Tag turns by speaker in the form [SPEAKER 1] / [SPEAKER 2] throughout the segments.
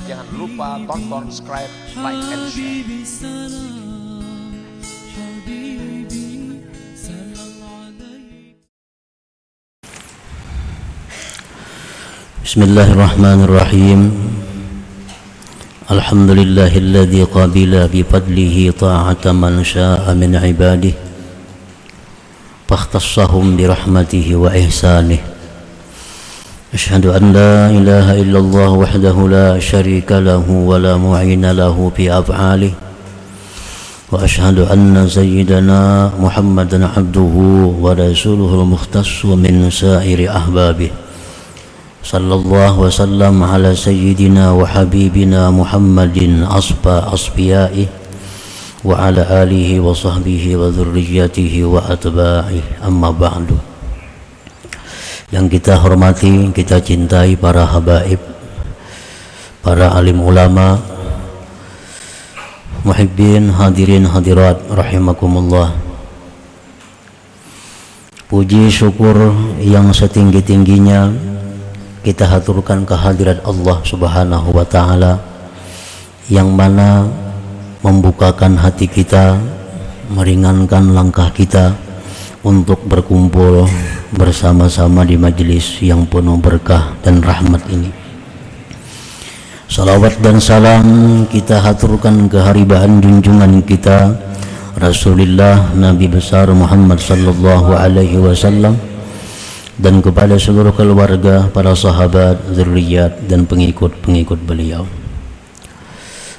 [SPEAKER 1] Jangan lupa tonton, subscribe, like, and share.
[SPEAKER 2] Bismillahirrahmanirrahim. Alhamdulillahilladzi qabila bifadlihi ta'ata man sya'a min ibadihi fakhtassahum birahmatihi wa ihsanihi. Asyhadu an la ilaha illallah wahdahu la syarika lahu wa la mu'ina lahu fi af'alihi wa asyhadu anna sayyidana Muhammadan abduhu wa rasuluhul mukhtassu min sa'iri ahbabihi. Sallallahu wasallam ala sayyidina wa habibina Muhammadin asfa asfiyaihi wa ala alihi wa sahbihi wa dhurriyyatihi wa atba'ihi, amma ba'du. Yang kita hormati, kita cintai para habaib, para alim ulama, muhibbin, hadirin hadirat rahimakumullah. Puji syukur yang setinggi-tingginya kita haturkan kehadirat Allah Subhanahu wa ta'ala, yang mana membukakan hati kita, meringankan langkah kita untuk berkumpul bersama-sama di majelis yang penuh berkah dan rahmat ini. Salawat dan salam kita haturkan keharibaan junjungan kita Rasulullah Nabi besar Muhammad sallallahu alaihi wasallam, dan kepada seluruh keluarga, para sahabat, zurriyat, dan pengikut-pengikut beliau.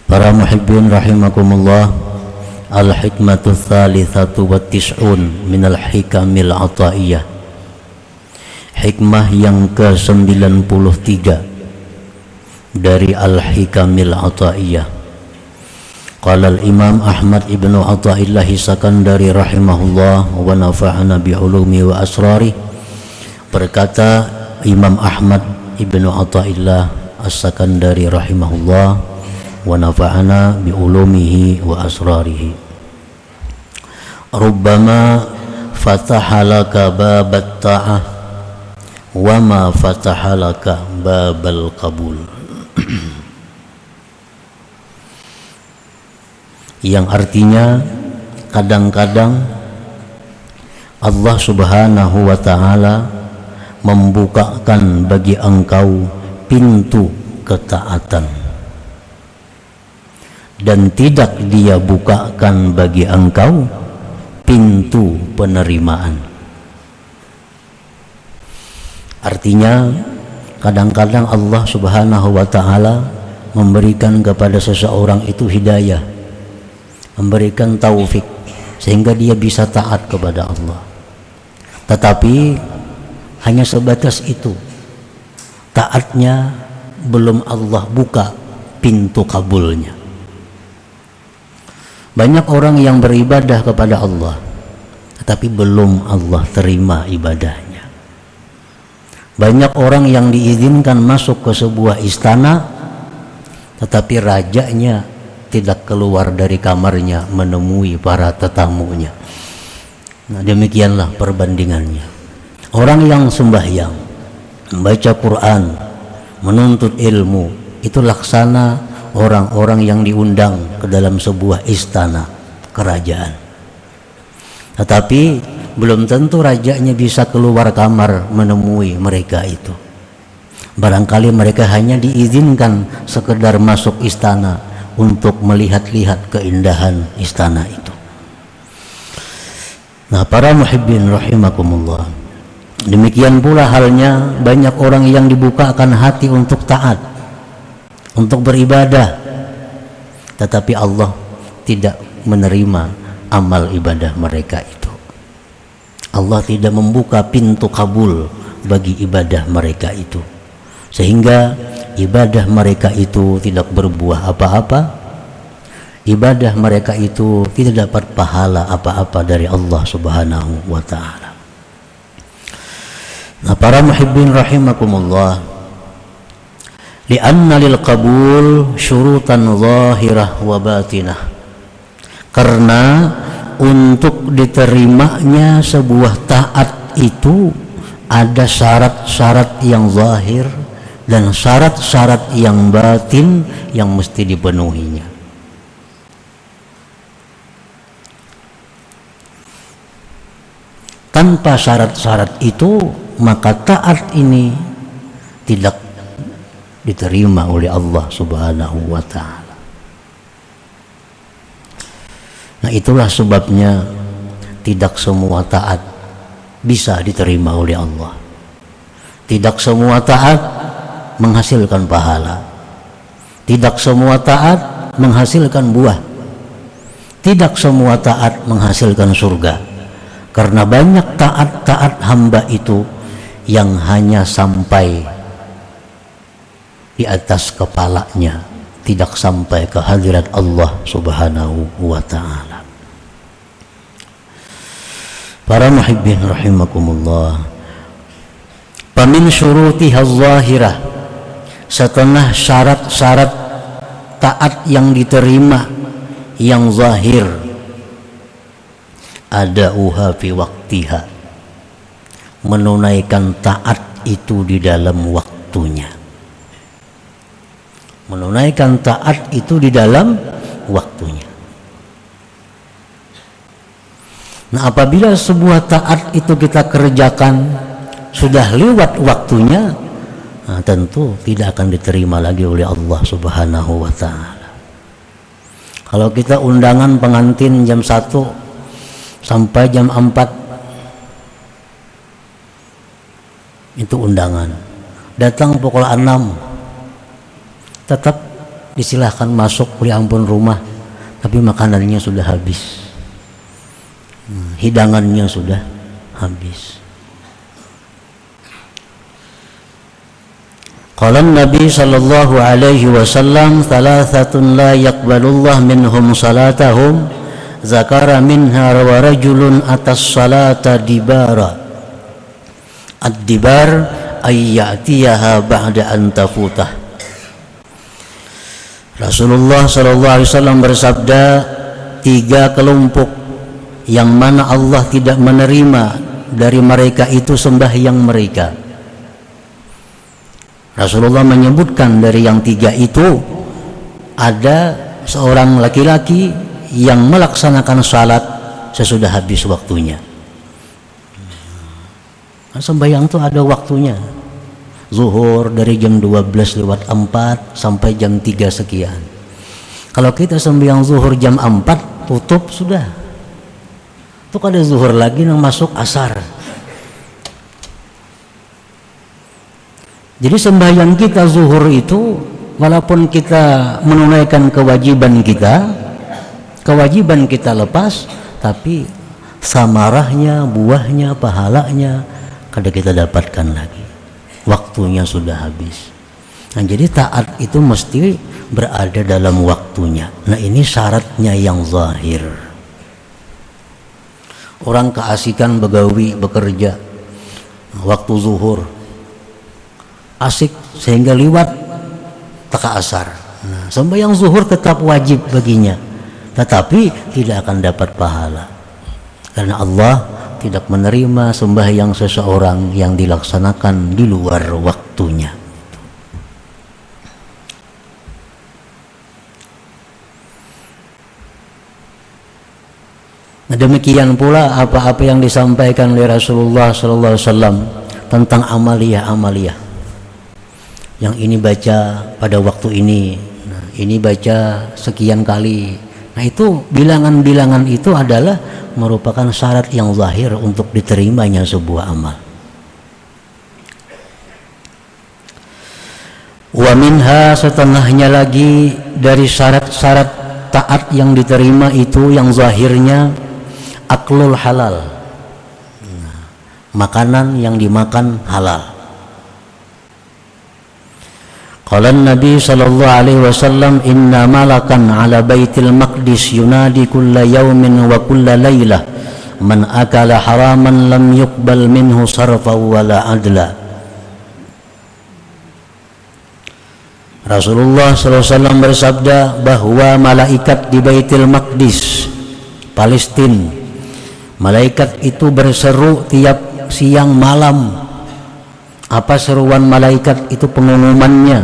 [SPEAKER 2] Para muhibbin rahimakumullah, al-hikmatu tsalitsatu wa tis'un minal hikamil ataiyah. Hikmah yang ke-93 dari al-hikamil ataiyah. Qala al-imam Ahmad ibnu Athaillah Sakandari rahimahullah wa nafa'ana bi ulumi wa asrari. Berkata Imam Ahmad ibnu Athaillah As-Sakandari rahimahullah wa nafa'ana bi ulumihi wa asrarihi. Rubbama fataha laka babat ta'ah wa ma fataha laka babal qabul. Yang artinya, kadang-kadang Allah Subhanahu wa ta'ala membukakan bagi engkau pintu ketaatan, dan tidak Dia bukakan bagi engkau pintu penerimaan. Artinya, kadang-kadang Allah Subhanahu wa ta'ala memberikan kepada seseorang itu hidayah, memberikan taufik sehingga dia bisa taat kepada Allah, tetapi hanya sebatas itu. Taatnya belum Allah buka pintu kabulnya. Banyak orang yang beribadah kepada Allah, tetapi belum Allah terima ibadahnya. Banyak orang yang diizinkan masuk ke sebuah istana, tetapi rajanya tidak keluar dari kamarnya menemui para tetamunya. Nah, demikianlah perbandingannya. Orang yang sembahyang, membaca Quran, menuntut ilmu, itu laksana orang-orang yang diundang ke dalam sebuah istana kerajaan. Tetapi belum tentu rajanya bisa keluar kamar menemui mereka itu. Barangkali mereka hanya diizinkan sekedar masuk istana untuk melihat-lihat keindahan istana itu. Nah, para muhibbin rahimakumullah, demikian pula halnya banyak orang yang dibukakan hati untuk taat, untuk beribadah, tetapi Allah tidak menerima amal ibadah mereka itu. Allah tidak membuka pintu kabul bagi ibadah mereka itu, sehingga ibadah mereka itu tidak berbuah apa-apa. Ibadah mereka itu tidak dapat pahala apa-apa dari Allah Subhanahu wa ta'ala. Nah, para muhibbin rahimakumullah, li'anna lil qabul syurutan zahirah wa batinah. Karena untuk diterimanya sebuah taat itu ada syarat-syarat yang zahir dan syarat-syarat yang batin yang mesti dipenuhinya. Tanpa syarat-syarat itu, maka taat ini tidak diterima oleh Allah Subhanahu wa ta'ala. Nah, itulah sebabnya tidak semua taat bisa diterima oleh Allah. Tidak semua taat menghasilkan pahala. Tidak semua taat menghasilkan buah. Tidak semua taat menghasilkan surga. Karena banyak taat-taat hamba itu yang hanya sampai di atas kepalanya, tidak sampai ke hadirat Allah Subhanahu wa ta'ala. Para muhibbin rahimakumullah, pamin syurutiha zahirah, setelah syarat-syarat taat yang diterima yang zahir, ada uha fi waktiha, menunaikan taat itu di dalam waktunya. Menunaikan taat itu di dalam waktunya. Nah, apabila sebuah taat itu kita kerjakan sudah lewat waktunya, nah, tentu tidak akan diterima lagi oleh Allah Subhanahu wa ta'ala. Kalau kita undangan pengantin jam 1 sampai jam 4, itu undangan. Datang pukul 6, tetap disilahkan masuk oleh ampun rumah, tapi makanannya sudah habis, hidangannya sudah habis. Qala Nabi sallallahu alaihi wasallam, thalathatun la yaqbalullah minhum salatahum, zakara minha wa rajulun atas salata dibara. Ad-dibar ay ya'tiyaha ba'da an tafutah. Rasulullah sallallahu alaihi wasallam bersabda, 3 kelompok yang mana Allah tidak menerima dari mereka itu sembahyang mereka. Rasulullah menyebutkan dari yang 3 itu ada seorang laki-laki yang melaksanakan salat sesudah habis waktunya. Nah, sembahyang itu ada waktunya. Zuhur dari jam 12:04 sampai jam 3 sekian. Kalau kita sembahyang zuhur jam 4 tutup sudah. Itu ada zuhur lagi yang masuk asar. Jadi sembahyang kita zuhur itu, walaupun kita menunaikan kewajiban kita lepas, tapi samarahnya, buahnya, pahalanya kada kita dapatkan lagi. Waktunya sudah habis. Nah, jadi taat itu mesti berada dalam waktunya. Nah, ini syaratnya yang zahir. Orang keasikan begawi, bekerja waktu zuhur, asik sehingga liwat taka asar. Nah, sembahyang zuhur tetap wajib baginya, tetapi tidak akan dapat pahala karena Allah tidak menerima sembahyang seseorang yang dilaksanakan di luar waktunya. Nah, demikian pula apa-apa yang disampaikan oleh Rasulullah SAW tentang amaliyah-amaliyah. Yang ini baca pada waktu ini, nah, ini baca sekian kali. Nah, itu bilangan-bilangan itu adalah merupakan syarat yang zahir untuk diterimanya sebuah amal. Wa minha, setengahnya lagi dari syarat-syarat taat yang diterima itu yang zahirnya aklul halal, nah, makanan yang dimakan halal. Qala Nabi sallallahu alaihi wasallam, inna malakan ala baitil maqdis yunadi kulla yawmin wa kulla laylah man akala haraman lam yuqbal minhu sarfa wala adla. Rasulullah sallallahu alaihi wasallam bersabda bahwa malaikat di Baitul Maqdis Palestina, malaikat itu berseru tiap siang malam, Apa seruan malaikat itu pengumumannya?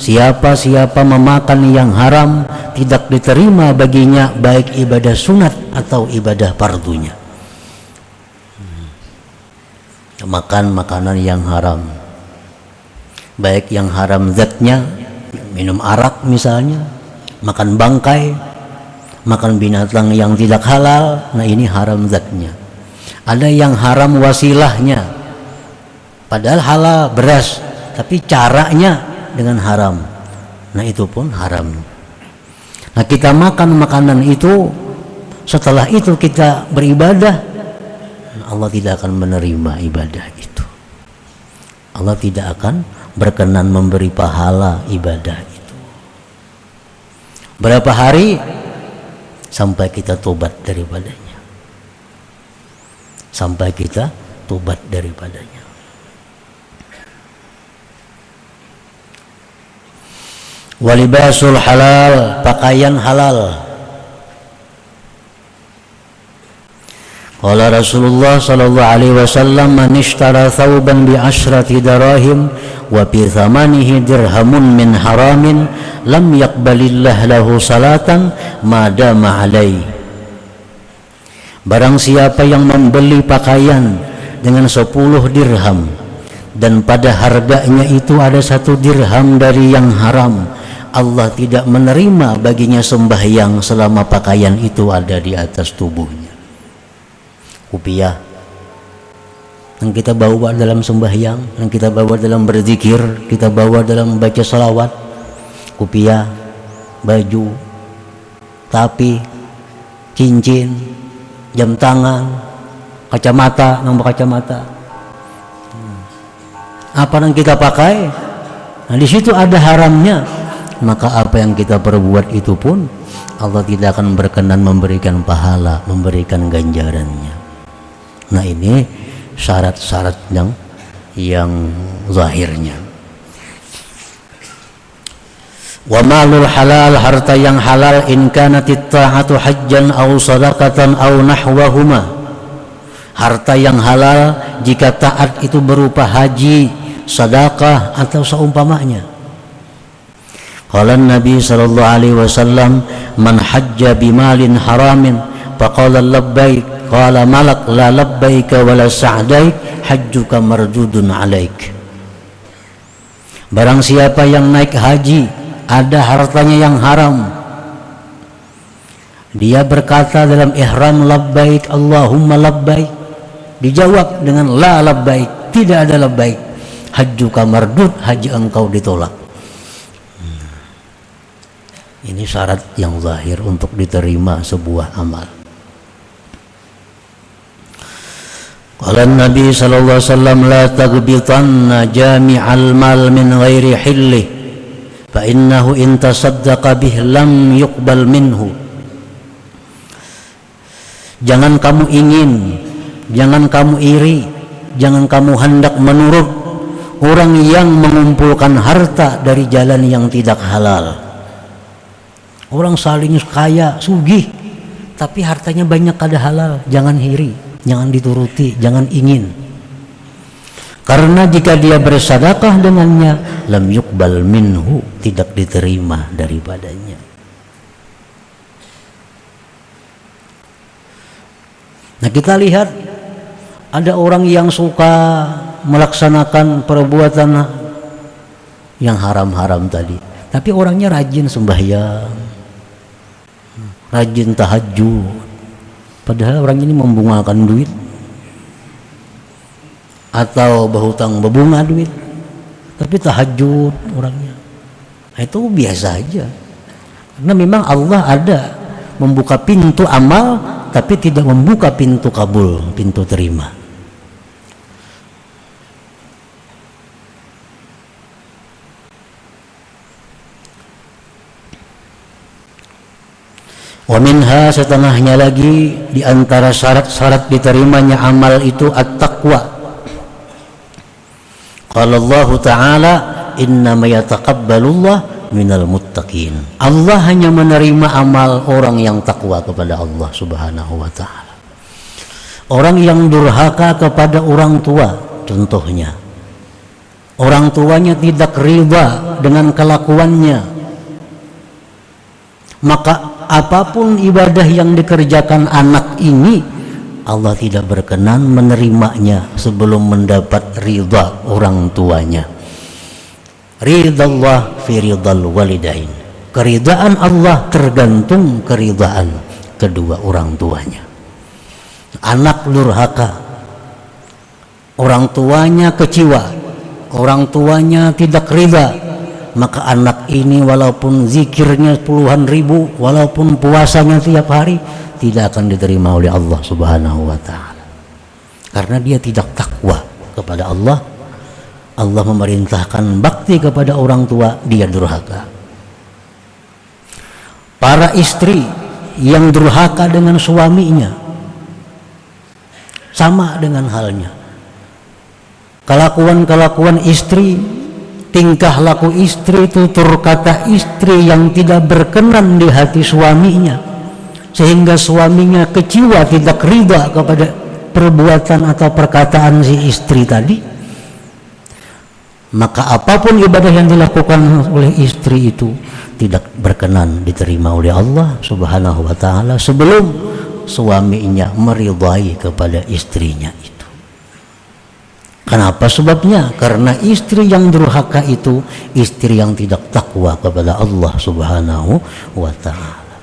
[SPEAKER 2] Siapa-siapa memakan yang haram tidak diterima baginya baik ibadah sunat atau ibadah fardunya. Makan makanan yang haram, baik yang haram zatnya, minum arak misalnya, makan bangkai, makan binatang yang tidak halal, nah ini haram zatnya. Ada yang haram wasilahnya, padahal halal beras, tapi caranya dengan haram, nah itu pun haram. Nah kita makan makanan itu, setelah itu kita beribadah, Allah tidak akan menerima ibadah itu. Allah tidak akan berkenan memberi pahala ibadah itu. Berapa hari sampai kita tobat daripadanya, sampai kita tobat daripadanya. Walibasul halal, pakaian halal. Qala Rasulullah sallallahu alaihi wasallam, man ishtara thawban bi asyrati darahim wa bi thamanihi dirhamun min haramin lam yaqbalillah lahu salatan ma dama alaihi. Barang siapa yang membeli pakaian dengan 10 dirham dan pada harganya itu ada 1 dirham dari yang haram, Allah tidak menerima baginya sembahyang selama pakaian itu ada di atas tubuhnya. Kupiah yang kita bawa dalam sembahyang, yang kita bawa dalam berzikir, kita bawa dalam baca salawat, kupiah, baju, tapi, cincin, jam tangan, kacamata, nombor kacamata, apa yang kita pakai, nah di situ ada haramnya, maka apa yang kita perbuat itu pun Allah tidak akan berkenan memberikan pahala, memberikan ganjarannya. Nah ini syarat-syarat yang zahirnya. Wa malul halal, harta yang halal, in kanatit ta'atu hajjan aw sadaqatan aw nahwahuma. Harta yang halal jika taat itu berupa haji, sedekah atau seumpamanya. Qala Nabi sallallahu alaihi wasallam, man hajja bimalin haramin faqala labbaik qala malak la labbaika wala sa'daik hajjuka mardudun alaik. Barang siapa yang naik haji ada hartanya yang haram, dia berkata dalam ihram labbaik Allahumma labbaik, dijawab dengan la labbaik, tidak ada labbaik, hajjuka mardud, haji engkau ditolak. Ini syarat yang zahir untuk diterima sebuah amal. Qala Nabi sallallahu alaihi wasallam, la taghbitanna jami'al mal min ghairi hilli fa innahu in tasaddaqa bih lam yuqbal minhu. Jangan kamu ingin, jangan kamu iri, jangan kamu hendak menurut orang yang mengumpulkan harta dari jalan yang tidak halal. Orang saling kaya, sugih, tapi hartanya banyak kada halal, jangan iri, jangan dituruti, jangan ingin. Karena jika dia bersedekah dengannya, lam yuqbal minhu, tidak diterima daripadanya. Nah kita lihat ada orang yang suka melaksanakan perbuatan yang haram-haram tadi, tapi orangnya rajin sembahyang, rajin tahajud, padahal orang ini membungakan duit atau berhutang berbunga duit, tapi tahajud orangnya. Nah, itu biasa aja, karena memang Allah ada membuka pintu amal tapi tidak membuka pintu kabul, pintu terima. Wa minha, setengahnya lagi di antara syarat-syarat diterimanya amal itu at-taqwa. Qala Allah Ta'ala, innama yataqabbalullah minal muttaqin. Allah hanya menerima amal orang yang takwa kepada Allah Subhanahu wa Ta'ala. Orang yang durhaka kepada orang tua contohnya, orang tuanya tidak ridha dengan kelakuannya, maka apapun ibadah yang dikerjakan anak ini, Allah tidak berkenan menerimanya sebelum mendapat ridha orang tuanya. Ridallah fi ridal walidain. Keridaan Allah tergantung keridaan kedua orang tuanya. Anak durhaka, orang tuanya kecewa, orang tuanya tidak ridha, maka anak ini walaupun zikirnya puluhan ribu, walaupun puasanya tiap hari, tidak akan diterima oleh Allah Subhanahu wa ta'ala, karena dia tidak takwa kepada Allah. Allah memerintahkan bakti kepada orang tua, dia durhaka. Para istri yang durhaka dengan suaminya sama dengan halnya. Kelakuan istri, tingkah laku istri, tutur kata istri yang tidak berkenan di hati suaminya, sehingga suaminya kecewa, tidak ridha kepada perbuatan atau perkataan si istri tadi, maka apapun ibadah yang dilakukan oleh istri itu tidak berkenan diterima oleh Allah Subhanahu wa ta'ala sebelum suaminya meridai kepada istrinya itu. Kenapa sebabnya? Karena istri yang durhaka itu istri yang tidak takwa kepada Allah Subhanahu wa ta'ala.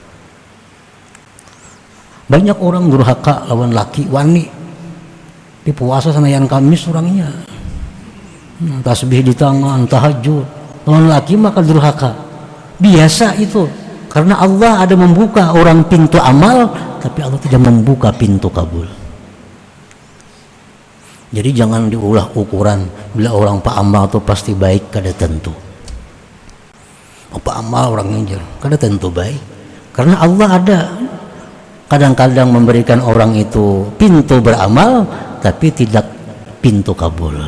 [SPEAKER 2] Banyak orang durhaka lawan laki wani, di puasa Senayan Kamis orangnya, tasbih di tangan, tahajud. Lawan laki maka durhaka. Biasa itu, karena Allah ada membuka orang pintu amal, tapi Allah tidak membuka pintu kabul. Jadi jangan diulah ukuran bila orang pak amal itu pasti baik, kada tentu. Pak amal orang ngejar, kada tentu baik. Karena Allah ada kadang-kadang memberikan orang itu pintu beramal, tapi tidak pintu kabul.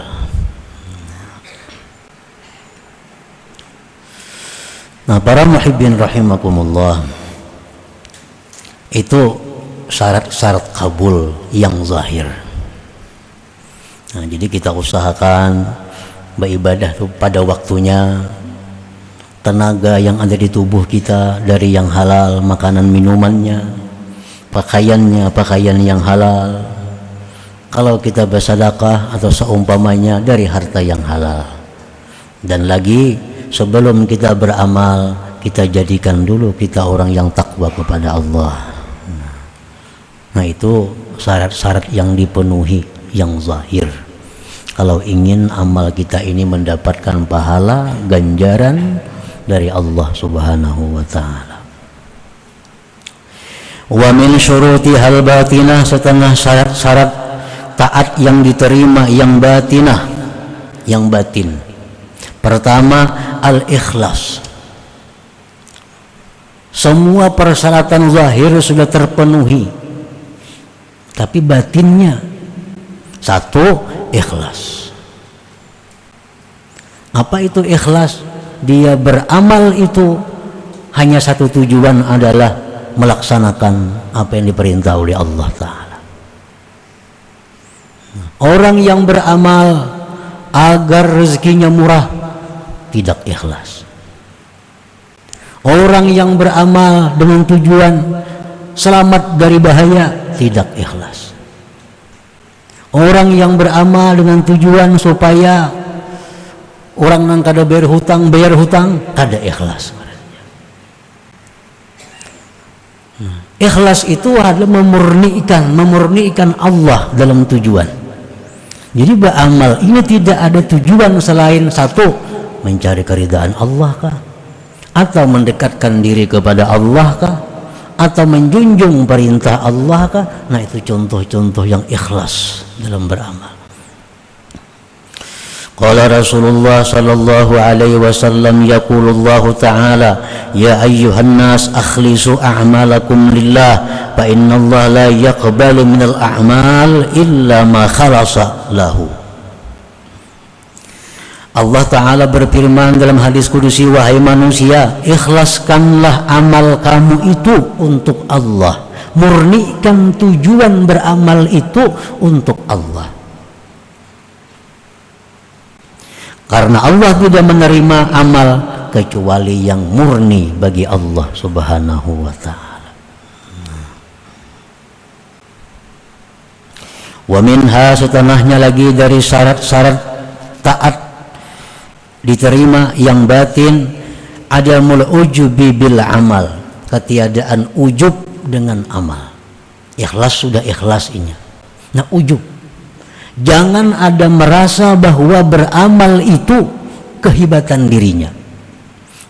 [SPEAKER 2] Nah, para muhibbin rahimakumullah, itu syarat-syarat kabul yang zahir. Nah, jadi kita usahakan beribadah itu pada waktunya, tenaga yang ada di tubuh kita dari yang halal, makanan minumannya, pakaiannya pakaian yang halal. Kalau kita bersedekah atau seumpamanya dari harta yang halal. Dan lagi sebelum kita beramal, kita jadikan dulu kita orang yang takwa kepada Allah. Nah, itu syarat-syarat yang dipenuhi yang zahir. Kalau ingin amal kita ini mendapatkan pahala, ganjaran dari Allah Subhanahu wa ta'ala. Wa min syurutihal batinah, setengah syarat-syarat taat yang diterima yang batinah, yang batin. Pertama, al-ikhlas. Semua persyaratan zahir sudah terpenuhi, tapi batinnya satu, ikhlas. Apa itu ikhlas? Dia beramal itu hanya satu tujuan, adalah melaksanakan apa yang diperintah oleh Allah Ta'ala. Orang yang beramal agar rezekinya murah, tidak ikhlas. Orang yang beramal dengan tujuan selamat dari bahaya, tidak ikhlas. Orang yang beramal dengan tujuan supaya orang nang kada bayar hutang, kada ikhlas. Ikhlas itu adalah memurnikan Allah dalam tujuan. Jadi beramal ini tidak ada tujuan selain satu, mencari keridhaan Allah kah, atau mendekatkan diri kepada Allah kah, atau menjunjung perintah Allah kah. Nah, itu contoh-contoh yang ikhlas dalam beramal. Qala Rasulullah sallallahu alaihi wasallam, yaqulullahu ta'ala, ya ayyuhan nas akhlisu a'malakum lillah fa innallaha la yaqbalu minal a'mal illa ma khalasa lahu. Allah Ta'ala berfirman dalam hadis kudusi, wahai manusia, ikhlaskanlah amal kamu itu untuk Allah, murnikan tujuan beramal itu untuk Allah. Karena Allah tidak menerima amal kecuali yang murni bagi Allah Subhanahu wa ta'ala. Wa minha, setengahnya lagi dari syarat-syarat taat diterima yang batin, adamul ujubi bil amal, ketiadaan ujub dengan amal. Ikhlas sudah ikhlas ini. Nah, ujub, jangan ada merasa bahwa beramal itu kehebatan dirinya.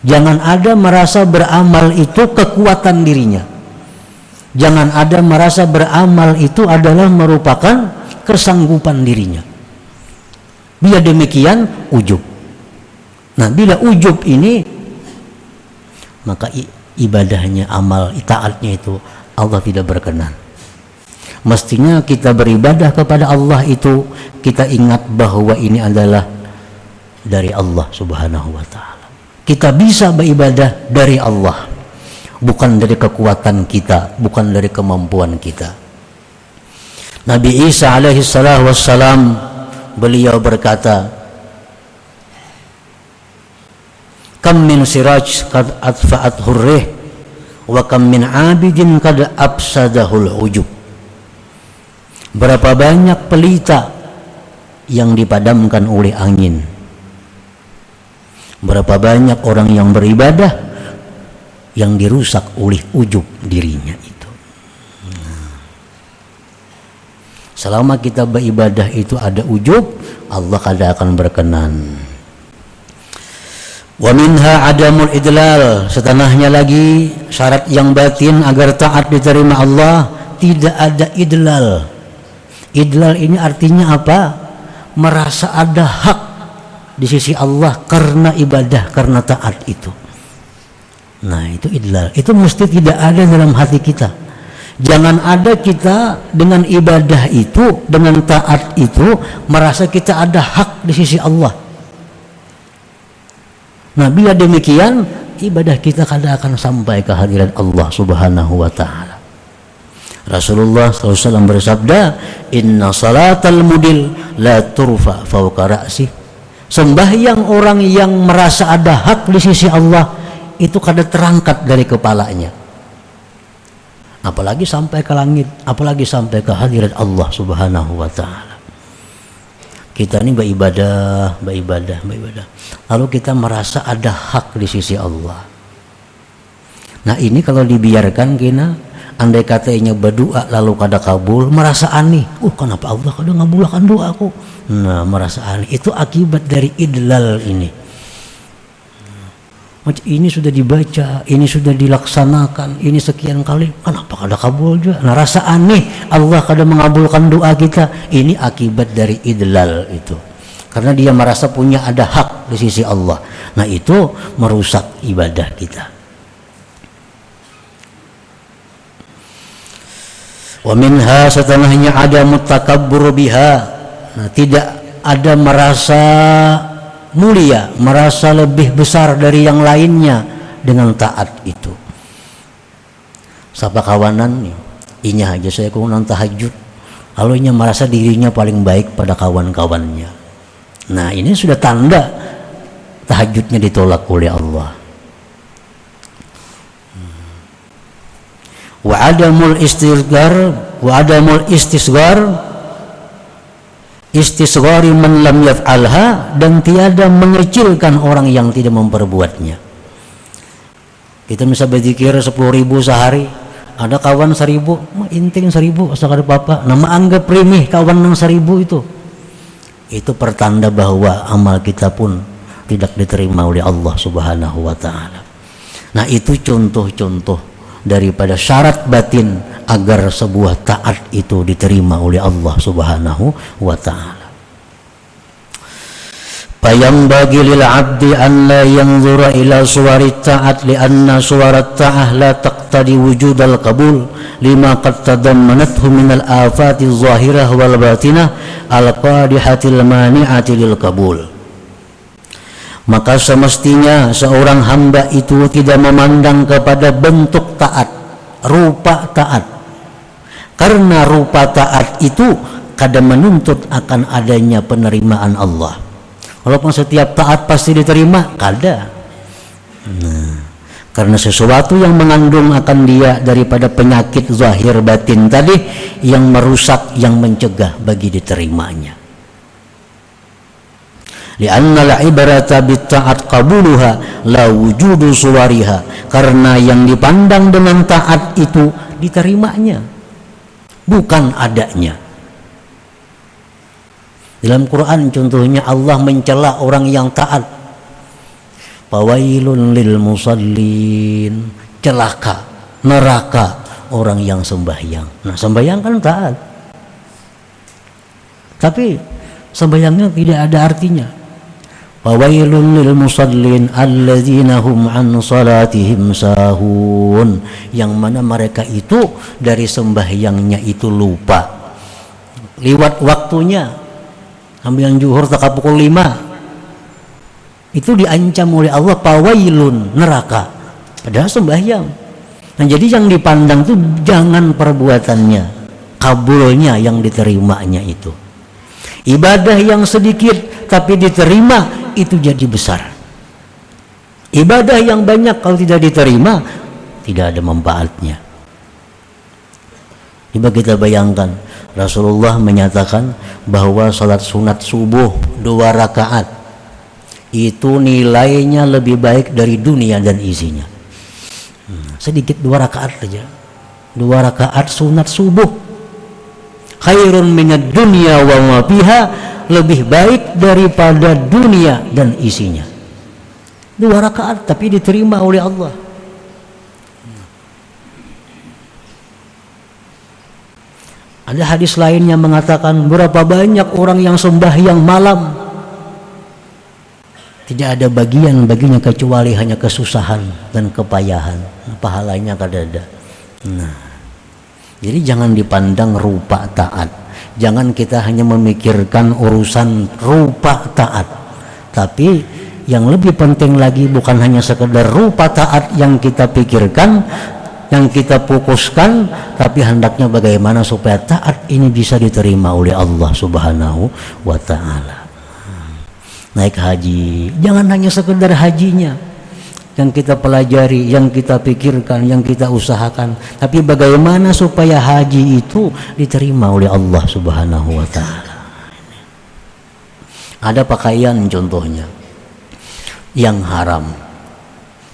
[SPEAKER 2] Jangan ada merasa beramal itu kekuatan dirinya. Jangan ada merasa beramal itu adalah merupakan kesanggupan dirinya. Bila demikian, ujub. Nah, bila ujub ini, maka ibadahnya, amal, taatnya itu Allah tidak berkenan. Mestinya kita beribadah kepada Allah itu kita ingat bahwa ini adalah dari Allah Subhanahu wa ta'ala. Kita bisa beribadah dari Allah, bukan dari kekuatan kita, bukan dari kemampuan kita. Nabi Isa alaihi salatu wassalam, beliau berkata, kam min siraj qad atfa'at hurrih wa kam min abidin qad afsadahul ujub. Berapa banyak pelita yang dipadamkan oleh angin, berapa banyak orang yang beribadah yang dirusak oleh ujub dirinya itu. Selama kita beribadah itu ada ujub, Allah kada akan berkenan. Wa minha adamul idlal, setengahnya lagi syarat yang batin agar taat diterima Allah, tidak ada idlal. Idlal ini artinya apa? Merasa ada hak di sisi Allah karena ibadah, karena taat itu. Nah, itu idlal. Itu mesti tidak ada dalam hati kita. Jangan ada kita dengan ibadah itu, dengan taat itu, merasa kita ada hak di sisi Allah. Nah, bila demikian, ibadah kita kadang akan sampai ke hadirat Allah Subhanahu wa ta'ala. Rasulullah SAW bersabda, inna salatal mudil la turfa fawqa ra'si. Sembahyang orang yang merasa ada hak di sisi Allah itu kada terangkat dari kepalanya, apalagi sampai ke langit, apalagi sampai ke hadirat Allah Subhanahu wa ta'ala. Kita ini beribadah, lalu kita merasa ada hak di sisi Allah. Nah, ini kalau dibiarkan kena, andai katanya berdoa lalu kada kabul, merasa aneh. Kenapa Allah kada ngabulkan doaku? Nah, merasa aneh. Itu akibat dari idlal ini. Ini sudah dibaca, ini sudah dilaksanakan, ini sekian kali, kenapa kada kabul juga? Nah, rasa aneh Allah kada mengabulkan doa kita. Ini akibat dari idlal itu. Karena dia merasa punya ada hak di sisi Allah. Nah, itu merusak ibadah kita. Wa minha, setengahnya ada mutakabbur biha. Nah, tidak ada merasa mulia, merasa lebih besar dari yang lainnya dengan taat itu. Sapa kawanan, inya aja saya kurang tahajud, lalu inya merasa dirinya paling baik pada kawan-kawannya. Nah, ini sudah tanda tahajudnya ditolak oleh Allah. Wa adamul istisghari man lam yaf'alha, dan tiada mengecilkan orang yang tidak memperbuatnya. Kita bisa berzikir 10.000 sehari, ada kawan 1.000, inting 1.000 asal ada apa-apa, nama anggap remeh kawan yang 1.000 itu pertanda bahwa amal kita pun tidak diterima oleh Allah Subhanahu wa ta'ala. Nah, itu contoh-contoh daripada syarat batin agar sebuah taat itu diterima oleh Allah Subhanahu wa ta'ala. Fayambagi lil 'abdi an la yanzura ila suwari ta'at li'anna suwarat ta'ah la taqtadi wujudal qabul lima qad tadammanathu minal afati zahirah wal batinah al-qadihatil mani'ati lil qabul. Maka semestinya seorang hamba itu tidak memandang kepada bentuk taat, rupa taat, karena rupa taat itu kadang menuntut akan adanya penerimaan Allah. Walaupun setiap taat pasti diterima, kada. Nah, karena sesuatu yang mengandung akan dia daripada penyakit zahir batin tadi yang merusak, yang mencegah bagi diterimanya. Li'anna al-ibrata bitta'at qabuluha la wujudu suwariha, karena yang dipandang dengan taat itu diterimanya, bukan adanya. Dalam Quran contohnya Allah mencela orang yang taat. Fawailun lil musallin, celaka, neraka orang yang sembahyang. Nah, sembahyang kan taat, tapi sembahyangnya tidak ada artinya. Fawailun lil musallin alladzina hum an salatihim sahun, yang mana mereka itu dari sembahyangnya itu lupa, liwat waktunya. Ambil zuhur tak pukul 5, itu diancam oleh Allah fawailun, neraka, padahal sembahyang. Nah, jadi yang dipandang itu jangan perbuatannya, kabulnya yang diterimanya itu. Ibadah yang sedikit tapi diterima itu jadi besar. Ibadah yang banyak kalau tidak diterima tidak ada manfaatnya. Coba kita bayangkan, Rasulullah menyatakan bahwa salat sunat subuh 2 rakaat itu nilainya lebih baik dari dunia dan isinya. Sedikit 2 rakaat saja, 2 rakaat sunat subuh, khairun minad dunya wa ma fiha, lebih baik daripada dunia dan isinya. 2 rakaat tapi diterima oleh Allah. Ada hadis lain yang mengatakan berapa banyak orang yang sembahyang malam tidak ada bagian baginya kecuali hanya kesusahan dan kepayahan, pahalanya kada ada. Nah, jadi jangan dipandang rupa taat, jangan kita hanya memikirkan urusan rupa taat, tapi yang lebih penting lagi bukan hanya sekedar rupa taat yang kita pikirkan, yang kita fokuskan, tapi hendaknya bagaimana supaya taat ini bisa diterima oleh Allah Subhanahu wa ta'ala. Naik haji, jangan hanya sekedar hajinya yang kita pelajari, yang kita pikirkan, yang kita usahakan, tapi bagaimana supaya haji itu diterima oleh Allah Subhanahu wa ta'ala. Ada pakaian contohnya yang haram,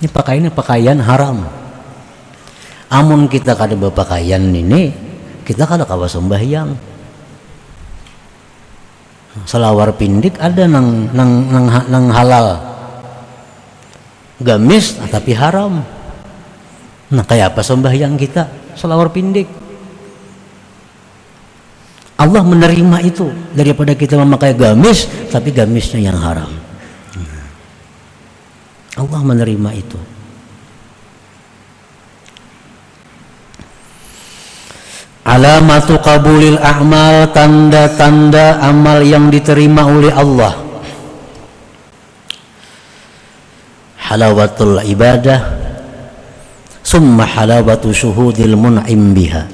[SPEAKER 2] ini pakaian haram. Amun kita kada berpakaian ini, kita kada kawa sembahyang. Selawar pindik ada nang halal, gamis tapi haram. Nah, kayak apa sembahyang kita? Selawar pindik. Allah menerima itu daripada kita memakai gamis tapi gamisnya yang haram. Allah menerima itu. Alamatu qabulil a'mal, tanda-tanda amal yang diterima oleh Allah. Halawatul ibadah, summa halawatu syuhudil mun'im biha.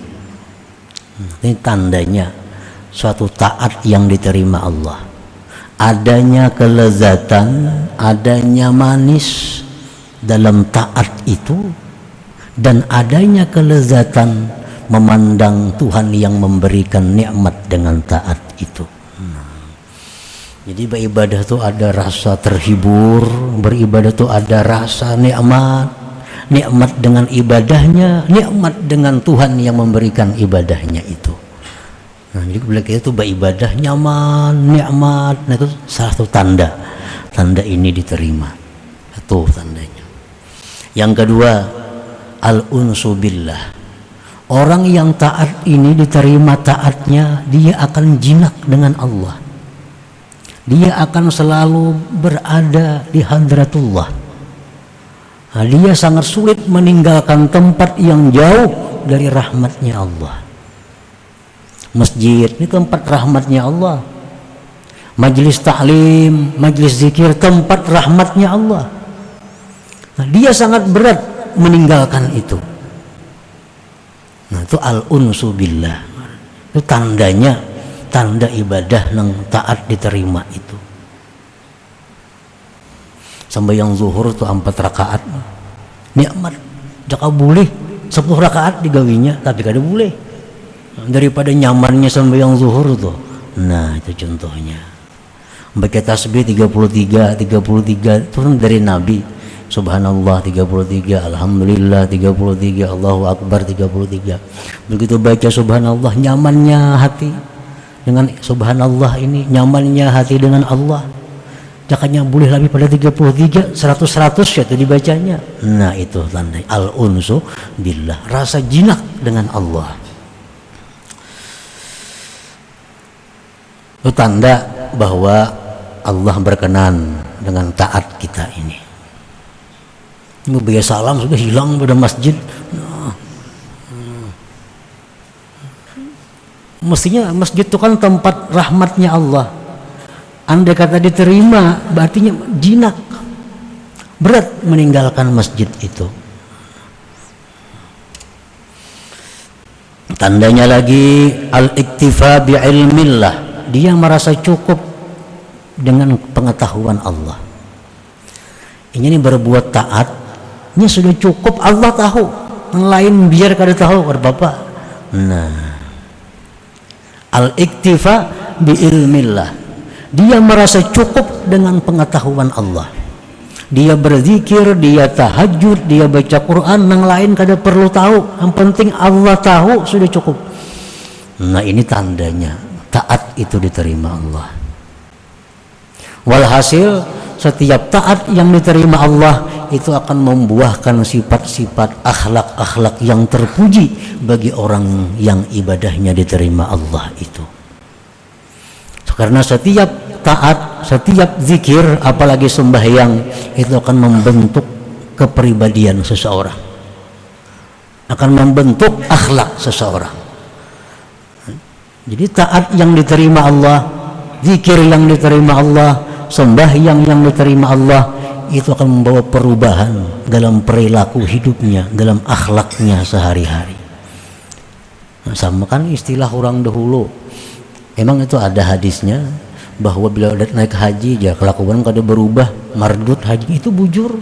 [SPEAKER 2] Ini tandanya suatu taat yang diterima Allah. Adanya kelezatan, adanya manis dalam taat itu, dan adanya kelezatan memandang Tuhan yang memberikan nikmat dengan taat itu. Jadi beribadah itu ada rasa terhibur, beribadah itu ada rasa nikmat, nikmat dengan ibadahnya, nikmat dengan Tuhan yang memberikan ibadahnya itu. Nah, jadi bila kita itu beribadah nyaman, nikmat, nah itu salah satu tanda ini diterima. Itu tandanya. Yang kedua, al-unsu billah. Orang yang taat ini diterima taatnya, dia akan jinak dengan Allah. Dia akan selalu berada di hadratullah. Nah, dia sangat sulit meninggalkan tempat yang jauh dari rahmatnya Allah. Masjid ini tempat rahmatnya Allah. Majlis ta'lim, majlis zikir, tempat rahmatnya Allah. Nah, dia sangat berat meninggalkan itu. Nah, itu al-unsu billah. Itu tandanya, tanda ibadah yang taat diterima itu. Sembahyang zuhur tuh 4 rakaat nikmat, jaka boleh 10 rakaat digawinya tapi kada boleh daripada nyamannya sembahyang zuhur tuh. Nah itu contohnya. Baca tasbih 33 turun dari Nabi. Subhanallah 33, Alhamdulillah 33, Allahu Akbar 33. Begitu baca subhanallah nyamannya hati dengan subhanallah ini, nyamannya hati dengan Allah. Jakanya boleh lebih pada 33, 100 ya itu dibacanya. Nah itu tanda al-unsu billah, rasa jinak dengan Allah. Itu tanda bahwa Allah berkenan dengan taat kita ini. Membaca salam sudah hilang pada masjid. Mestinya masjid itu kan tempat rahmatnya Allah. Andai kata diterima, berarti jinak. Berat meninggalkan masjid itu. Tandanya lagi al-iktifa bi'ilmillah. Dia merasa cukup dengan pengetahuan Allah. Ini berbuat taat, ini sudah cukup, Allah tahu. Yang lain biar kada tahu, kada Bapak. Nah, al-iktifa bi'ilmillah. Dia merasa cukup dengan pengetahuan Allah. Dia berzikir, dia tahajud, dia baca Quran, yang lain kada perlu tahu. Yang penting Allah tahu, sudah cukup. Nah ini tandanya taat itu diterima Allah. Walhasil setiap taat yang diterima Allah itu akan membuahkan sifat-sifat akhlak-akhlak yang terpuji bagi orang yang ibadahnya diterima Allah itu. Karena setiap taat, setiap zikir, apalagi sembahyang itu akan membentuk kepribadian seseorang, akan membentuk akhlak seseorang. Jadi taat yang diterima Allah, zikir yang diterima Allah, sembahyang yang diterima Allah itu akan membawa perubahan dalam perilaku hidupnya, dalam akhlaknya sehari-hari. Nah, sama kan istilah orang dahulu. Emang itu ada hadisnya bahwa bila naik haji ya kelakuan kada berubah, mardut haji itu bujur.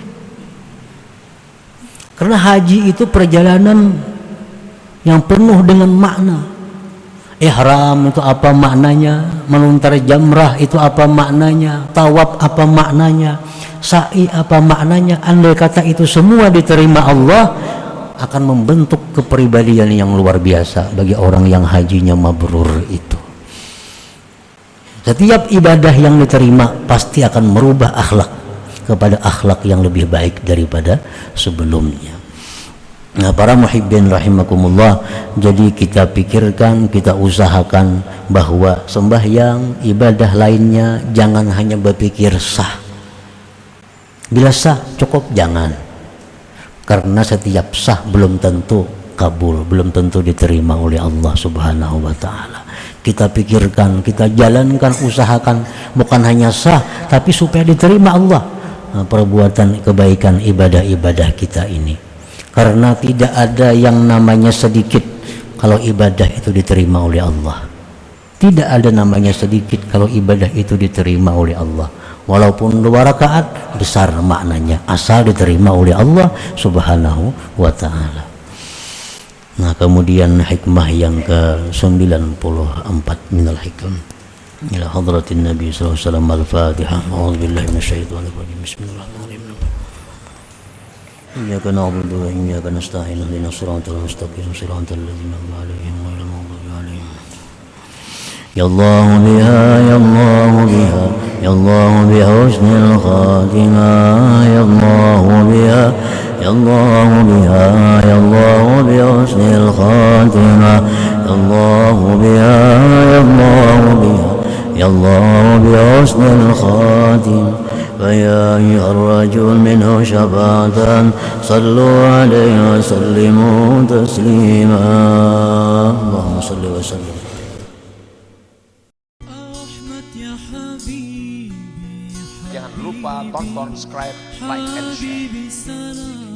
[SPEAKER 2] Karena haji itu perjalanan yang penuh dengan makna. Ihram itu apa maknanya, melontar jamrah itu apa maknanya, tawaf apa maknanya, sa'i apa maknanya. Andai kata itu semua diterima Allah, akan membentuk kepribadian yang luar biasa bagi orang yang hajinya mabrur itu. Setiap ibadah yang diterima pasti akan merubah akhlak kepada akhlak yang lebih baik daripada sebelumnya. Nah, para muhibbin rahimakumullah, jadi kita pikirkan, kita usahakan bahwa sembahyang, ibadah lainnya jangan hanya berpikir sah. Bila sah cukup, jangan. Karena setiap sah belum tentu kabul, belum tentu diterima oleh Allah Subhanahu wa taala. Kita pikirkan, kita jalankan, usahakan bukan hanya sah tapi supaya diterima Allah perbuatan kebaikan ibadah-ibadah kita ini. Karena tidak ada yang namanya sedikit kalau ibadah itu diterima oleh Allah. Tidak ada namanya sedikit kalau ibadah itu diterima oleh Allah. Walaupun 2 rakaat besar maknanya asal diterima oleh Allah Subhanahu wa taala. Nah, kemudian hikmah yang ke-94 minal hikam ila hadratin Nabi sallallahu alaihi wasallam. Al-Fatihah. A'udzubillahi minasyaitonir rajim. Bismillahirrahmanirrahim. Iyyaka na'budu wa iyyaka nasta'in. Ihdinas siratal mustaqim. Siratal ladzina an'amta 'alaihim ghairil maghdubi 'alaihim. Ya Allah biha, ya Allah biha, ya Allah bi husnil khatimah. Ya Allah biha, ya Allah biha, ya Allah bi husnil khatimah. Ya Allah biha, ya Allah biha, ya Allah bi husnil khatimah. فيا أيها الرجل منه شفاعة صلوا عليه وسلموا تسليما. اللهم صل وسلم.
[SPEAKER 1] Jangan lupa tonton, subscribe, like, and share.